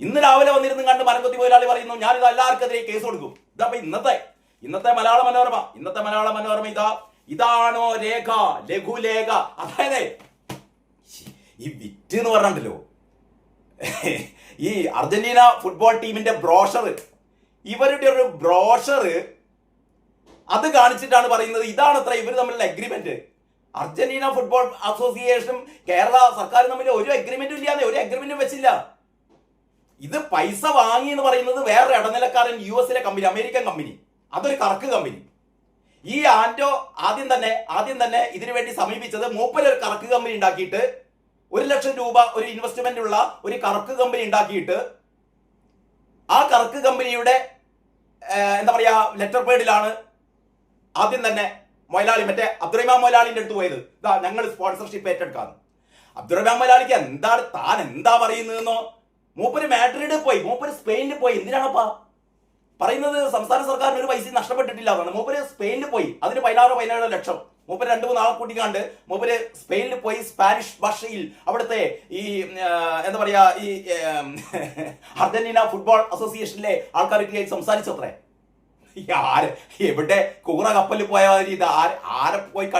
ഇന്ന് രാവിലെ വന്നിരുന്ന് കണ്ട് മരംകൊത്തി മുതലാളി പറയുന്നു ഞാനിത് എല്ലാവർക്കെതിരെ കേസ് കൊടുക്കും. ഇതപ്പൊ ഇന്നത്തെ മലയാള മനോരമ ഇതാണോ രേഖ, ലഘുലേഖ. അതായത് ഈ വിറ്റ് എന്ന് പറഞ്ഞിട്ടുണ്ടല്ലോ, ഈ അർജന്റീന ഫുട്ബോൾ ടീമിന്റെ ബ്രോഷർ, ഇവരുടെ ഒരു ബ്രോഷർ അത് കാണിച്ചിട്ടാണ് പറയുന്നത് ഇതാണ് അത്ര ഇവർ തമ്മിലുള്ള എഗ്രിമെന്റ്. അർജന്റീന ഫുട്ബോൾ അസോസിയേഷനും കേരള സർക്കാരും തമ്മിൽ ഒരു എഗ്രിമെന്റും ഇല്ലാതെ ഒരു എഗ്രിമെന്റും വെച്ചില്ല. ഇത് പൈസ വാങ്ങി എന്ന് പറയുന്നത് വേറൊരു ഇടനിലക്കാരൻ US കമ്പനി, അമേരിക്കൻ കമ്പനി, അതൊരു കറക്ക് കമ്പനി. ഈ ആന്റോ ആദ്യം തന്നെ ഇതിനു വേണ്ടി സമീപിച്ചത് മൂപ്പര് ഒരു കറക്ക് കമ്പനി ഉണ്ടാക്കിയിട്ട് 1 ലക്ഷം രൂപ ഒരു ഇൻവെസ്റ്റ്മെന്റ് ഉള്ള ഒരു കറക്ക് കമ്പനി ഉണ്ടാക്കിയിട്ട് ആ കറക്ക് കമ്പനിയുടെ എന്താ പറയാ ലെറ്റർ പേഡിലാണ് ആദ്യം തന്നെ മൊയ്ലാളി മറ്റേ അബ്ദുറഹ്മാൻ മൊയ്ലാളിന്റെ അടുത്ത് പോയത്. ഇതാ ഞങ്ങൾ സ്പോൺസർഷിപ്പ് ഏറ്റെടുക്കാന്ന്. അബ്ദുറഹ്മാൻ മൊയ്ലാളിക്ക് താൻ എന്താ പറയുന്നതെന്നോ, മൂപ്പര് മാഡ്രിഡിൽ പോയി, മൂപ്പര് സ്പെയിനിൽ പോയി. എന്തിനാണപ്പാ പറയുന്നത്? സംസ്ഥാന സർക്കാരിന് ഒരു പൈസ നഷ്ടപ്പെട്ടിട്ടില്ല എന്നാണ്. മൂപ്പര് സ്പെയിനിൽ പോയി, അതിന് 16-17 ലക്ഷം മൂപ്പര് 2-3 ആളെ കൂട്ടിക്കാണ്ട് മൂപ്പര് സ്പെയിനിൽ പോയി സ്പാനിഷ് ഭാഷയിൽ അവിടുത്തെ ഈ എന്താ പറയാ ഈ അർജന്റീന ഫുട്ബോൾ അസോസിയേഷനിലെ ആൾക്കാരൊക്കെ സംസാരിച്ചത്രേ. എവിടെ കൂറ കപ്പലിൽ പോയ ഇത് ആരെ പോയി